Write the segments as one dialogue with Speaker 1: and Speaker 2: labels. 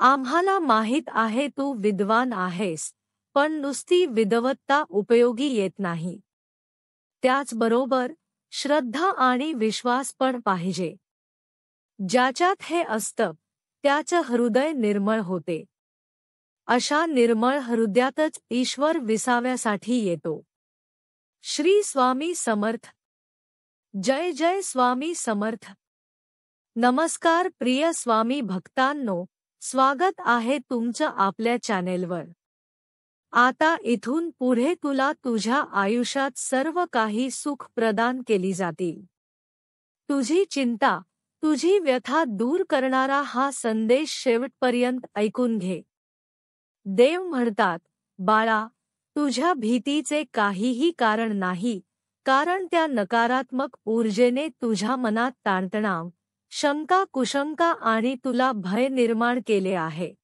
Speaker 1: आम्हाला माहीत आहे तू विद्वान आहेस, पण नुसती विद्वत्ता उपयोगी येत नाही. त्याचबरोबर श्रद्धा आणि विश्वास पण पाहिजे. ज्याच्यात हे असतं त्याचं हृदय निर्मळ होते. अशा निर्मळ हृदयातच ईश्वर विसाव्यासाठी येतो. श्री स्वामी समर्थ. जय जय स्वामी समर्थ. नमस्कार प्रिय स्वामी भक्तांनो, स्वागत आहे तुमचं आपल्या चॅनेलवर. आता इथून पुढे तुला तुझ्या आयुष्यात सर्व काही सुख प्रदान केली जातील. तुझी चिंता, तुझी व्यथा दूर करणारा हा संदेश शेवटपर्यंत ऐकून घे. देव म्हणतात, बाळा, तुझ्या भीतीचे काहीही कारण नाही, कारण त्या नकारात्मक ऊर्जेने तुझ्या मनात ताणतणाव, शंका कुशंका आणि तुला भय निर्माण केले आहे.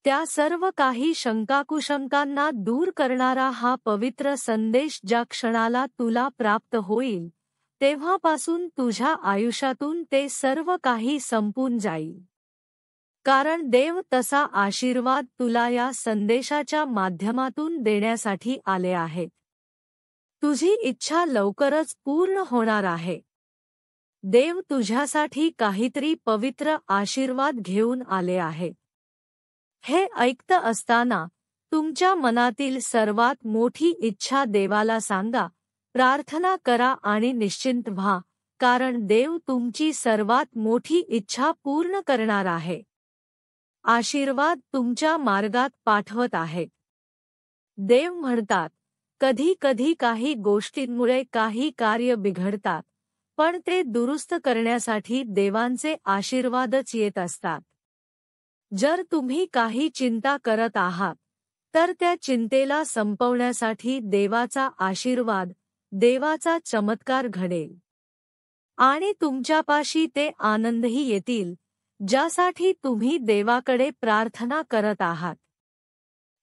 Speaker 1: त्या सर्व काही शंकाकुशंकांना दूर करणारा हा पवित्र संदेश ज्या क्षणाला तुला प्राप्त होईल, तेव्हापासून तुझ्या आयुष्यातून ते सर्व काही संपून जाईल. कारण देव तसा आशीर्वाद तुला या संदेशाच्या माध्यमातून देण्यासाठी आले आहेत. तुझी इच्छा लवकरच पूर्ण होणार आहे. देव तुझ्यासाठी काहीतरी पवित्र आशीर्वाद घेऊन आले आहेत. हे ऐकत असताना तुमच्या मनातील सर्वात मोठी इच्छा देवाला सांगा, प्रार्थना करा आणि निश्चिंत व्हा, कारण देव तुमची सर्वात मोठी इच्छा पूर्ण करणार आहे. आशीर्वाद तुमच्या मार्गात पाठवत आहेत. देव म्हणतात, कधी कधी काही गोष्टींमुळे काही कार्य बिघडतात, पण ते दुरुस्त करण्यासाठी देवांचे आशीर्वादच येत असतात. जर तुम्ही काही चिंता करत आहात, तर त्या चिंतेला संपवण्यासाठी देवाचा आशीर्वाद, देवाचा चमत्कार घडेल. आणि तुमच्यापाशी ते आनंदही येतील, ज्यासाठी तुम्ही देवाकडे प्रार्थना करत आहात.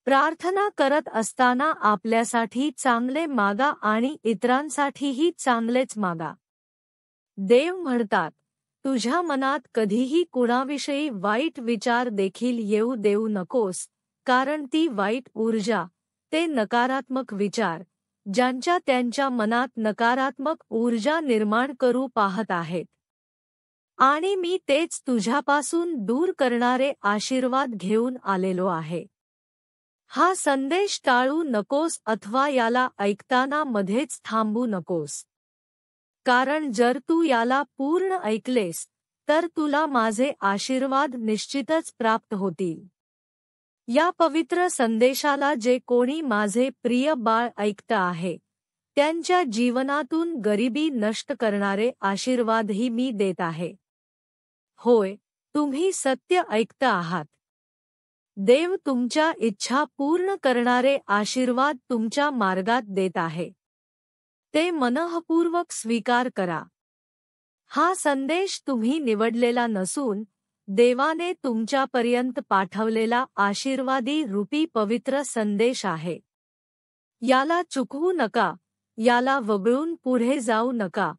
Speaker 1: प्रार्थना करत असताना आपल्यासाठी चांगले मागा आणि इतरांसाठीही चांगलेच मागा. देव म्हणतात, तुझ्या मनात कधीही कुणाविषयी वाईट विचार देखील येऊ देऊ नकोस, कारण ती वाईट ऊर्जा, ते नकारात्मक विचार, ज्यांच्या त्यांच्या मनात नकारात्मक ऊर्जा निर्माण करू पाहत आहेत. आणि मी तेच तुझ्यापासून दूर करणारे आशीर्वाद घेऊन आलेलो आहे. हा संदेश टाळू नकोस अथवा याला ऐकताना मध्येच थांबू नकोस. कारण जर तू याला पूर्ण ऐकलेस, तर तुला माझे आशीर्वाद निश्चितच प्राप्त होतील. या पवित्र संदेशाला जे कोणी माझे प्रिय बाळ ऐकत आहे, त्यांच्या जीवनातून गरिबी नष्ट करणारे आशीर्वादही मी देत आहे. होय, तुम्ही सत्य ऐकत आहात. देव तुमच्या इच्छा पूर्ण करणारे आशीर्वाद तुमच्या मार्गात देत आहे. ते मनःपूर्वक स्वीकार करा. हा संदेश तुम्ही निवडलेला नसून देवाने तुमच्यापर्यंत पाठवलेला आशीर्वादी रूपी पवित्र संदेश आहे. याला चुकवू नका, याला वगळून पुढे जाऊ नका.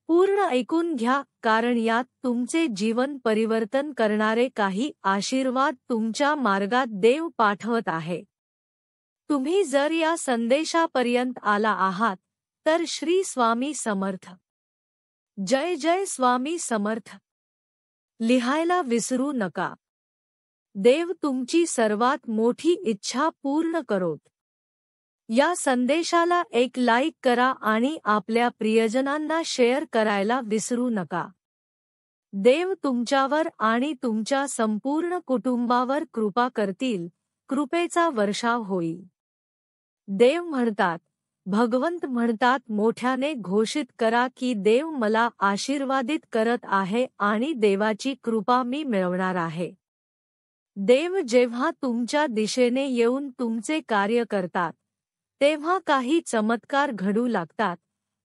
Speaker 1: पूर्ण ऐकून घ्या, कारण यात तुमचे जीवन परिवर्तन करणारे काही आशीर्वाद तुमच्या मार्गात देव पाठवत आहे. तुम्ही जर या संदेशापर्यंत आला आहात, तर श्री स्वामी समर्थ. जय जय स्वामी समर्थ. लिहायला विसरू नका. देव तुमची सर्वात मोठी इच्छा पूर्ण करोत. या संदेशाला एक लाईक करा आणि आपल्या प्रियजनांना शेअर करायला विसरू नका. देव तुमच्यावर आणि तुमच्या संपूर्ण कुटुंबावर कृपा करतील, कृपेचा वर्षाव होईल. देव म्हणतात, भगवंत म्हणतात, मोठ्याने घोषित करा की देव मला आशीर्वादित करत आहे आणि देवाची कृपा मी मिळवणार आहे. देव जेव्हा तुमच्या दिशेने येऊन तुमचे कार्य करतात, तेव्हा काही चमत्कार घडू लागतात,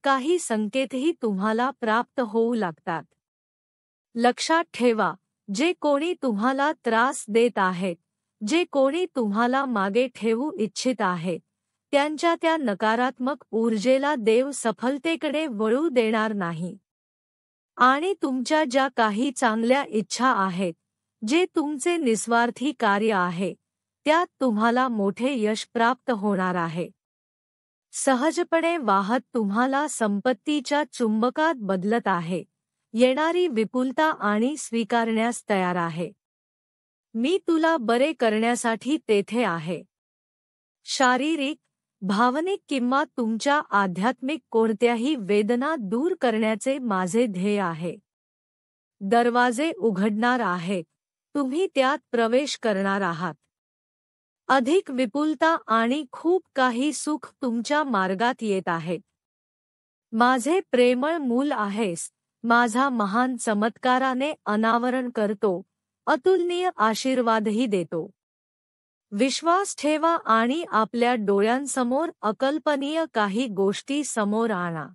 Speaker 1: काही संकेतही तुम्हाला प्राप्त होऊ लागतात. लक्षात ठेवा, जे कोणी तुम्हाला त्रास देत आहेत, जे कोणी तुम्हाला मागे ठेवू इच्छित आहेत, त्यांच्या त्या नकारात्मक ऊर्जेला देव सफलतेकडे वळू देणार नाही. आणि तुमच्या ज्या काही चांगल्या इच्छा आहेत, जे तुमचे निस्वार्थी कार्य आहे त्यात तुम्हाला मोठे यश प्राप्त होणार आहे. सहजपणे वाहत तुम्हाला संपत्तीच्या चुंबकात बदलत आहे, येणारी विपुलता आणि स्वीकारण्यास तयार आहे. मी तुला बरे करण्यासाठी तेथे आहे. शारीरिक, भावनिक किंवा तुमच्या आध्यात्मिक कोणत्याही वेदना दूर करण्याचे माझे ध्येय आहे. दरवाजे उघडणार आहेत, तुम्ही त्यात प्रवेश करणार आहात. अधिक विपुलता आणि खूप काही सुख तुमच्या मार्गात येत आहेत. माझे प्रेमळ मूल आहेस, माझा महान चमत्काराने अनावरण करतो, अतुलनीय आशीर्वादही देतो. विश्वास ठेवा आणि आपल्या डोळ्यांसमोर अकल्पनीय काही गोष्टी समोर आणा.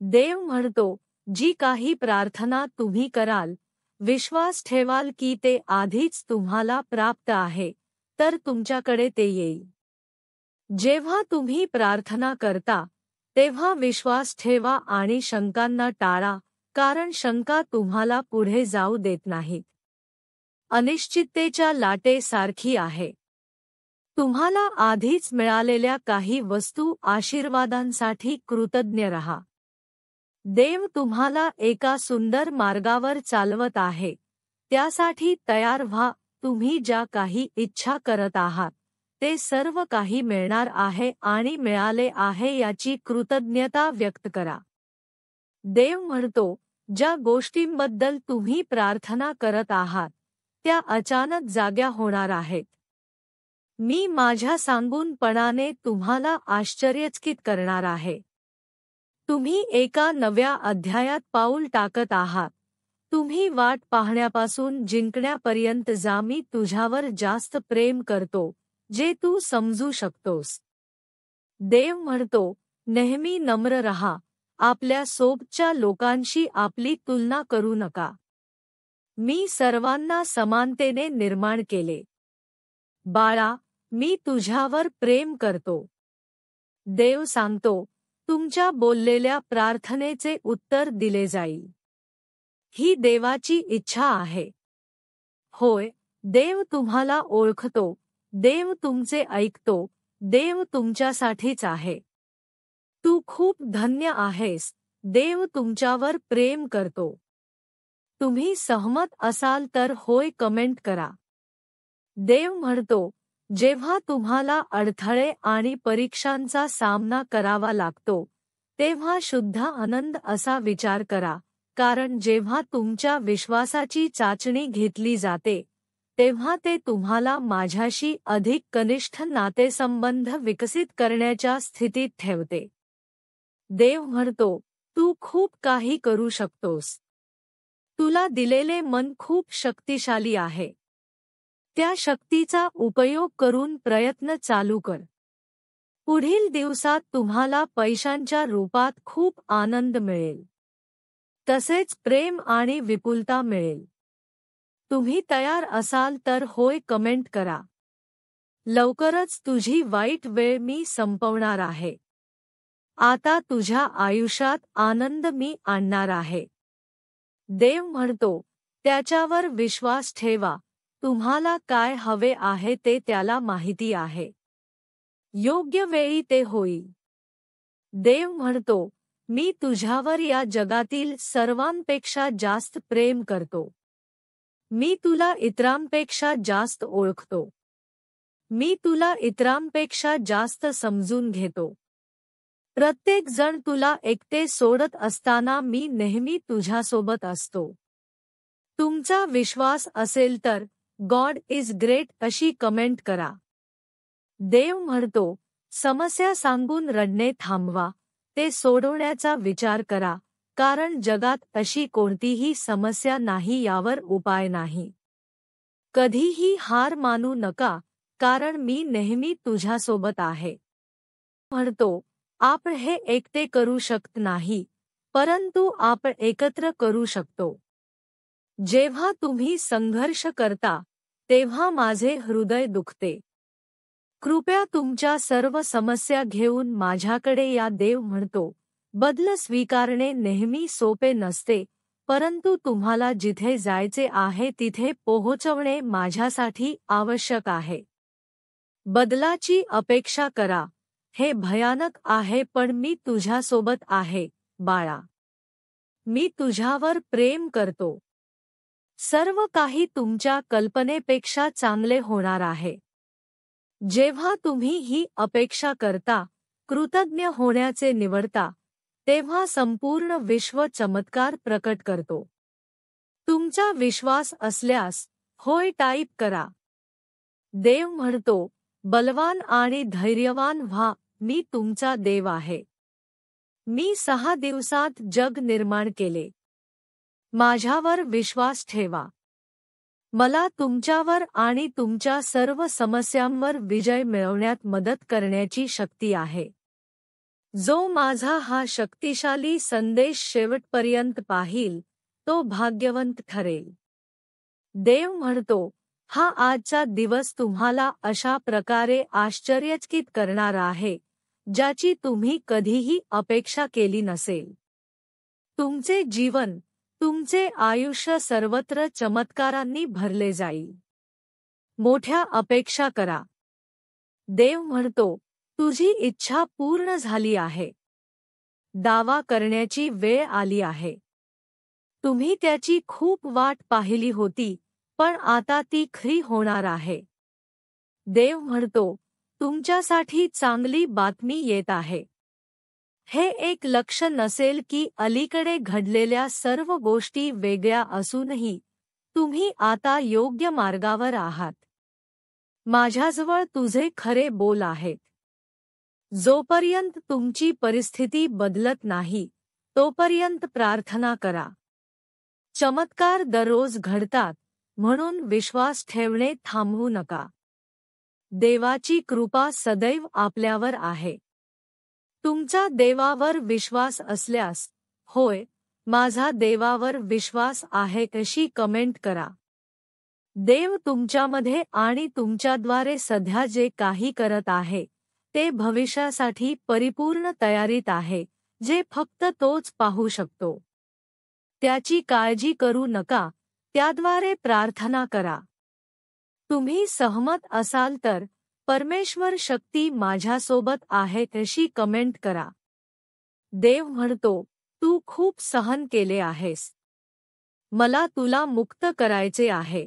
Speaker 1: देव म्हणतो, जी काही प्रार्थना तुम्ही कराल, विश्वास ठेवाल की ते आधीच तुम्हाला प्राप्त आहे, तर तुमच्याकडे ते येईल. जेव्हा तुम्ही प्रार्थना करता, तेव्हा विश्वास ठेवा आणि शंकांना टाळा, कारण शंका तुम्हाला पुढे जाऊ देत नाहीत. अनिश्चिततेच्या लाटेसारखी आहे. तुम्हाला आधीच मिळालेल्या काही वस्तू आशीर्वादांसाठी कृतज्ञ रहा. देव तुम्हाला एका सुंदर मार्गावर चालवत आहे, त्यासाठी तयार व्हा. तुम्ही ज्या काही इच्छा करत आहात, ते सर्व काही मिळणार आहे आणि मिळाले आहे याची कृतज्ञता व्यक्त करा. देव म्हणतो, ज्या गोष्टींबद्दल तुम्ही प्रार्थना करत आहात, त्या अचानक जाग्या होणार आहेत. मी माझ्या सांगूनपणाने तुम्हाला आश्चर्यचकित करणार आहे. तुम्ही एका नव्या अध्यायात पाऊल टाकत आहात. तुम्ही वाट पाहण्यापासून जिंकण्यापर्यंत जा. मी तुझ्यावर जास्त प्रेम करतो, जे तू समजू शकतोस. देव म्हणतो, नेहमी नम्र रहा. आपल्या सोबतच्या लोकांशी आपली तुलना करू नका. मी सर्वांना समानतेने निर्माण केले. बाळा, मी तुझ्यावर प्रेम करतो. देव सांगतो, तुमच्या बोललेल्या प्रार्थनेचे उत्तर दिले जाईल. ही देवाची इच्छा आहे. होय, देव तुम्हाला ओळखतो. देव तुमचे ऐकतो. देव तुमच्यासाठीच आहे. तू खूप धन्य आहेस. देव तुमच्यावर प्रेम करतो. तुम्ही सहमत असाल तर होय कमेंट करा. देव म्हणतो, जेव्हा तुम्हाला अडथळे आणि परीक्षांचा सामना करावा लागतो, तेव्हा शुद्ध आनंद असा विचार करा, कारण जेव्हा तुमच्या विश्वासाची चाचणी घेतली जाते, तेव्हा ते तुम्हाला माझ्याशी अधिक घनिष्ठ नातेसंबंध विकसित करण्याच्या स्थितीत ठेवते. देव म्हणतो, तू खूप काही करू शकतोस. तुला दिलेले मन खूप शक्तिशाली आहे. त्या शक्तीचा उपयोग करून प्रयत्न चालू कर. पुढील दिवसात तुम्हाला पैशांच्या रूपात खूप आनंद मिळेल. तसेच प्रेम आणि विपुलता मिळेल. तुम्ही तयार असाल तर होय कमेंट करा. लवकरच तुझी वाईट वेळ मी संपवणार आहे. आता तुझ्या आयुष्यात आनंद मी आणणार आहे. देव म्हणतो, त्याच्यावर विश्वास ठेवा. तुम्हाला काय हवे आहे ते त्याला माहिती आहे. योग्य वेळी ते होईल. देव म्हणतो, मी तुझ्यावर या जगातील सर्वांपेक्षा जास्त प्रेम करतो. मी तुला इतरांपेक्षा जास्त ओळखतो. मी तुला इतरांपेक्षा जास्त समजून घेतो. प्रत्येक जण तुला एकटे सोडत असताना मी नेहमी तुझ्यासोबत असतो. तुमचा विश्वास असेल तर गॉड इज ग्रेट अशी कमेंट करा. देव म्हणतो, समस्या सांगून रडणे थांबवा. ते सोडवण्याचा विचार करा, कारण जगात अशी कोणतीही समस्या नाही यावर उपाय नाही. कधीही हार मानू नका, कारण मी नेहमी तुझ्यासोबत आहे. म्हणतो, आपण हे एकटे करू शकत नाही, परंतु आपण एकत्र करू शकतो. जेव्हा तुम्ही संघर्ष करता, तेव्हा माझे हृदय दुखते. कृपया तुमच्या सर्व समस्या घेऊन माझ्याकडे या. देव म्हणतो, बदल स्वीकारणे नेहमी सोपे नसते, परंतु तुम्हाला जिथे जायचे आहे तिथे पोहोचवणे माझ्यासाठी आवश्यक आहे. बदलाची अपेक्षा करा. हे भयानक आहे पण मी तुझ्यासोबत आहे, बाळा. मी तुझ्यावर प्रेम करतो. सर्व काही तुमच्या कल्पनेपेक्षा चांगले होणार आहे. जेव्हा तुम्ही ही अपेक्षा करता, कृतज्ञ होण्याचे निवडता, तेव्हा संपूर्ण विश्व चमत्कार प्रकट करतो. तुमचा विश्वास असल्यास होय टाईप करा. देव म्हणतो, बलवान आणि धैर्यवान व्हा, मी तुमचा देव आहे. मी 6 दिवसात जग निर्माण केले. माझ्यावर विश्वास ठेवा. मला तुमच्यावर आणि तुमच्या सर्व समस्यांवर विजय मिळवण्यात मदत करण्याची शक्ती आहे. जो माझा हा शक्तिशाली संदेश शेवटपर्यंत पाहील, तो भाग्यवंत ठरेल. देव म्हणतो, हा आजचा दिवस तुम्हाला अशा प्रकारे आश्चर्यचकित करणार आहे, ज्याची तुम्ही कधीही अपेक्षा केली नसेल. तुमचे जीवन, तुमचे आयुष्य सर्वत्र चमत्कारांनी भरले जाईल. मोठ्या अपेक्षा करा. देव म्हणतो, तुझी इच्छा पूर्ण झाली आहे. दावा करण्याची वेळ आली आहे. तुम्ही त्याची खूप वाट पाहिली होती, पण आता ती खरी होणार आहे. देव म्हणतो, तुमच्यासाठी चांगली बातमी येत आहे. हे एक लक्ष नसेल की अलीकडे घडलेल्या सर्व गोष्टी वेगळ्या असूनही तुम्ही आता योग्य मार्गावर आहात. माझ्याजवळ तुझे खरे बोल आहेत. जोपर्यंत तुमची परिस्थिती बदलत नाही, तोपर्यंत प्रार्थना करा. चमत्कार दररोज घडतात, म्हणून विश्वास ठेवणे थांबवू नका. देवाची कृपा सदैव आपल्यावर आहे. तुमचा देवावर विश्वास असल्यास, होय, माझा देवावर विश्वास आहे अशी कमेंट करा. देव तुमच्यामध्ये आणि तुमच्याद्वारे सध्या जे काही करत आहे, ते भविष्यासाठी परिपूर्ण तयारीत आहे, जे फक्त तोच पाहू शकतो. त्याची काळजी करू नका, त्याद्वारे प्रार्थना करा. तुम्ही सहमत असाल तर परमेश्वर शक्ती माझ्यासोबत आहे अशी कमेंट करा. देव म्हणतो, तू खूप सहन केले आहेस. मला तुला मुक्त करायचे आहे.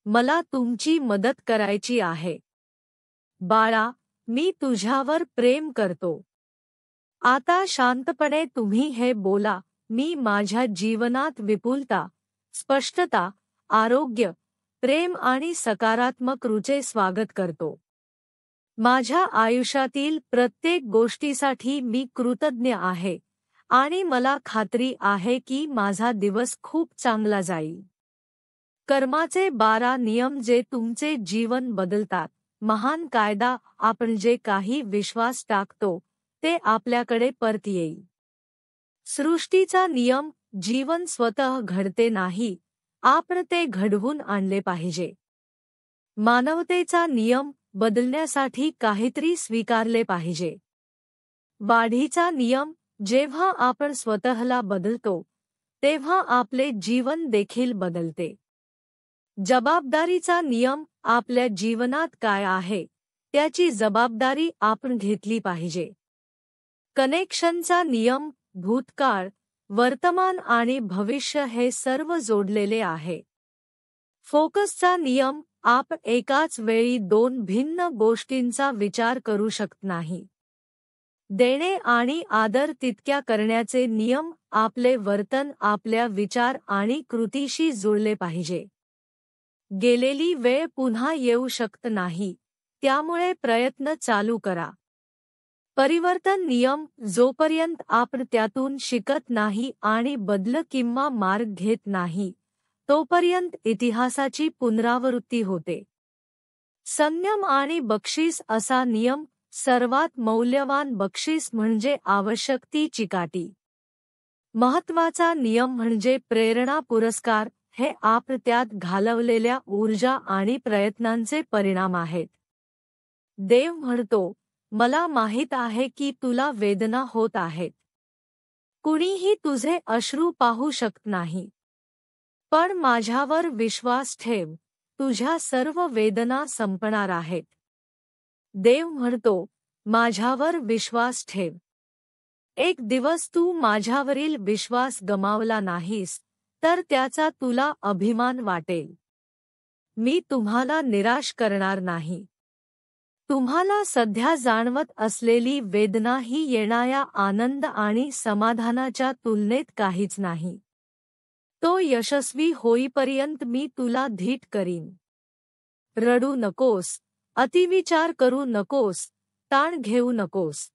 Speaker 1: मला तुमची मदत करायची आहे. बाळा, मी तुझ्यावर प्रेम करतो. आता शांतपणे तुम्ही हे बोला, मी माझ्या जीवनात विपुलता, स्पष्टता, आरोग्य, प्रेम आणि सकारात्मक ऊर्जेचे स्वागत करतो. माझ्या आयुष्यातील प्रत्येक गोष्टीसाठी मी कृतज्ञ आहे आणि मला खात्री आहे की माझा दिवस खूप चांगला जाईल. कर्माचे 12 नियम जे तुमचे जीवन बदलतात. महान कायदा, आपण जे काही विश्वास टाकतो, ते आपल्याकडे परत येईल. सृष्टीचा नियम, जीवन स्वतः घडते नाही, आपण ते घडवून आणले पाहिजे. मानवतेचा नियम, बदलण्यासाठी काहीतरी स्वीकारले पाहिजे. वाढीचा नियम, जेव्हा आपण स्वतःला बदलतो, तेव्हा आपले जीवन देखील बदलते. जबाबदारीचा नियम, आपल्या जीवनात काय आहे, त्याची जबाबदारी आपण घेतली पाहिजे. कनेक्शनचा नियम, भूतकाळ, वर्तमान आणि भविष्य हे सर्व जोडलेले आहे. फोकसचा नियम, आप एकाच वेळी 2 भिन्न गोष्टींचा विचार करू शकत नाही. देणे आणि आदर तितक्या करण्याचे नियम, आपले वर्तन आपल्या विचार आणि कृतीशी जुळले पाहिजे. गेलेली वेळ पुन्हा येऊ शकत नाही, त्यामुळे प्रयत्न चालू करा. परिवर्तन नियम, जोपर्यंत आपण त्यातून शिकत नाही आणि बदल किंवा मार्ग घेत नाही, तोपर्यंत इतिहासाची पुनरावृत्ती होते. संयम आणि बक्षीस असा नियम, सर्वात मौल्यवान बक्षीस म्हणजे आवश्यक ती चिकाटी. महत्त्वाचा नियम म्हणजे प्रेरणा पुरस्कार, हे आपण त्यात घालवलेल्या ऊर्जा आणि प्रयत्नांचे परिणाम आहेत. देव म्हणतो, मला माहीत आहे की तुला वेदना होत आहेत. कुणीही तुझे अश्रू पाहू शकत नाही. पण माझ्यावर विश्वास ठेव, तुझ्या सर्व वेदना संपणार आहेत. देव म्हणतो, माझ्यावर विश्वास ठेव. एक दिवस तू माझ्यावरील विश्वास गमावला नाहीस, तर त्याचा तुला अभिमान वाटेल. मी तुम्हाला निराश करणार नाही. तुम्हाला सध्या जाणवत असलेली वेदना ही येणाऱ्या आनंद आणि समाधानाच्या तुलनेत काहीच नाही. तो यशस्वी होईपर्यंत मी तुला धीट करीन. रडू नकोस, अतिविचार करू नकोस, ताण घेऊ नकोस.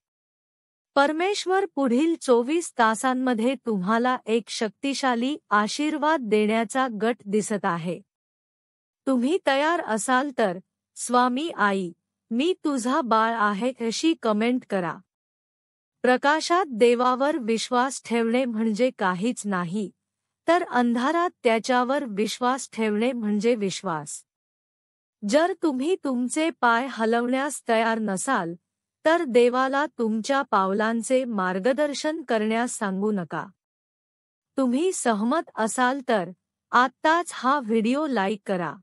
Speaker 1: परमेश्वर पुढील 24 तासांमध्ये तुम्हाला एक शक्तिशाली आशीर्वाद देण्याचा गट दिसत आहे. तुम्ही तयार असाल तर, स्वामी आई, मी तुझा बाळ आहे अशी कमेंट करा. प्रकाशात देवावर विश्वास ठेवणे म्हणजे काहीच नाही, तर अंधारात त्याच्यावर विश्वास ठेवणे म्हणजे विश्वास. जर तुम्ही तुमचे पाय हलवण्यास तयार नसाल, तर देवाला तुमच्या पावलांचे मार्गदर्शन करण्यास सांगू नका. तुम्ही सहमत असाल तर आत्ताच हा व्हिडिओ लाईक करा.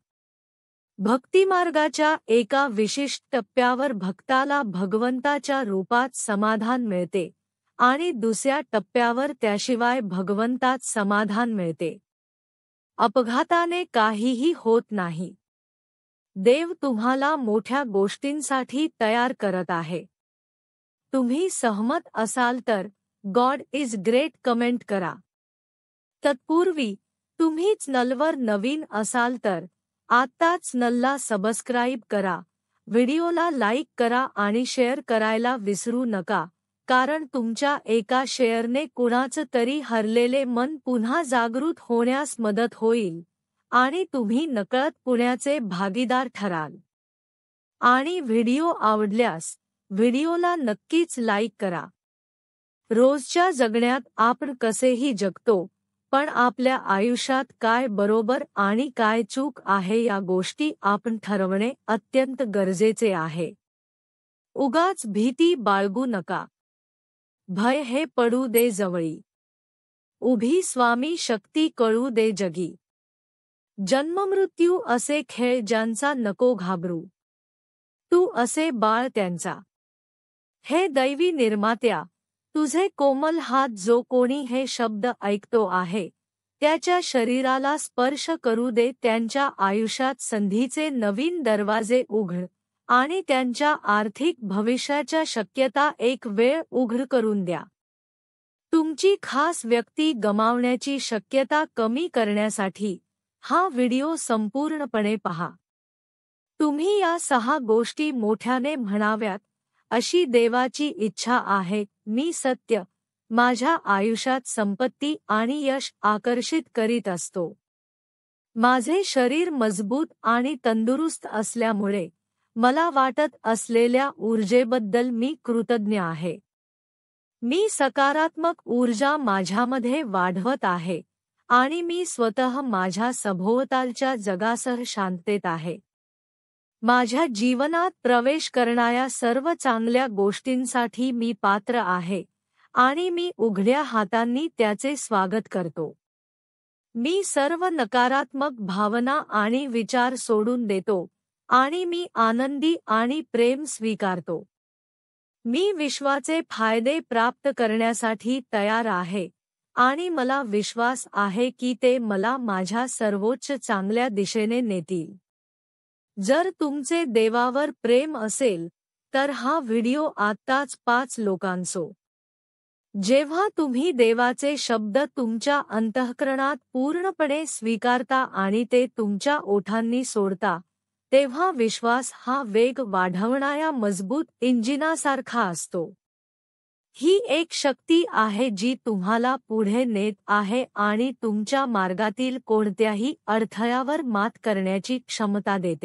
Speaker 1: भक्तिमार्गाच्या एका विशिष्ट टप्प्यावर भक्ताला भगवंताच्या रूपात समाधान मिळते आणि दुसऱ्या टप्प्यावर त्याशिवाय भगवंतात समाधान मिळते. अपघाताने काहीही होत नाही. देव तुम्हाला मोठ्या गोष्टींसाठी तयार करत आहे. तुम्ही सहमत असाल तर गॉड इज ग्रेट कमेंट करा. तत्पूर्वी तुम्ही चॅनलवर नवीन असाल तर आत्ताच चॅनलला सबस्क्राईब करा, व्हिडिओला लाईक करा आणि शेअर करायला विसरू नका, कारण तुमच्या एका शेअरने कुणाचं तरी हरलेले मन पुन्हा जागृत होण्यास मदत होईल आणि तुम्ही नकळत पुण्याचे भागीदार ठराल. आणि व्हिडिओ आवडल्यास व्हिडिओला नक्कीच लाईक करा. रोजच्या जगण्यात आपण कसेही जगतो, पण आपल्या आयुष्यात काय बरोबर आणि काय चूक आहे या गोष्टी आपण ठरवणे अत्यंत गरजेचे आहे. उगाच भीती बाळगू नका. भय हे पडू दे जवळी. उभी स्वामी शक्ती कळू दे जगी. जन्ममृत्यू असे खेळ ज्यांचा नको घाबरू. तू असे बाळ त्यांचा. हे दैवी निर्मात्या, तुझे कोमल हात जो कोणी हे शब्द ऐकतो आहे, त्याच्या शरीराला स्पर्श करू दे. त्यांच्या आयुष्यात संधीचे नवीन दरवाजे उघड आणि त्यांच्या आर्थिक भविष्याच्या शक्यता एक वेळ उघड करून द्या. तुमची खास व्यक्ती गमावण्याची शक्यता कमी करण्यासाठी हा व्हिडिओ संपूर्णपणे पहा. तुम्ही या 6 गोष्टी मोठ्याने म्हणाव्यात अशी देवाची इच्छा आहे. मी सत्य, माझ्या आयुष्यात संपत्ती आणि यश आकर्षित करीत असतो. माझे शरीर मजबूत आणि तंदुरुस्त असल्यामुळे मला वाटत असलेल्या ऊर्जेबद्दल मी कृतज्ञ आहे. मी सकारात्मक ऊर्जा माझ्यामध्ये वाढवत आहे आणि मी स्वतः माझ्या सभोवतालच्या जगासह शांततेत आहे. माझ्या जीवनात प्रवेश करणाऱ्या सर्व चांगल्या गोष्टींसाठी मी पात्र आहे आणि मी उघड्या हातांनी त्याचे स्वागत करतो. मी सर्व नकारात्मक भावना आणि विचार सोडून देतो आणि मी आनंदी आणि प्रेम स्वीकारतो. मी विश्वाचे फायदे प्राप्त करण्यासाठी तयार आहे आणि मला विश्वास आहे की ते मला माझ्या सर्वोच्च चांगल्या दिशेने नेतील. जर तुमचे देवावर प्रेम असेल तर हा व्हिडिओ आत्ताच 5 लोकांसो. जेव्हा तुम्ही देवाचे शब्द तुमच्या अंतःकरणात पूर्णपणे स्वीकारता आणि ते तुमच्या ओठांनी सोडता, तेव्हा विश्वास हा वेग वाढवणाऱ्या मजबूत इंजिनासारखा असतो. ही एक शक्ती आहे जी तुम्हाला पुढे नेत आहे आणि तुमच्या मार्गातील कोणत्याही अडथळ्यावर मात करण्याची क्षमता देते.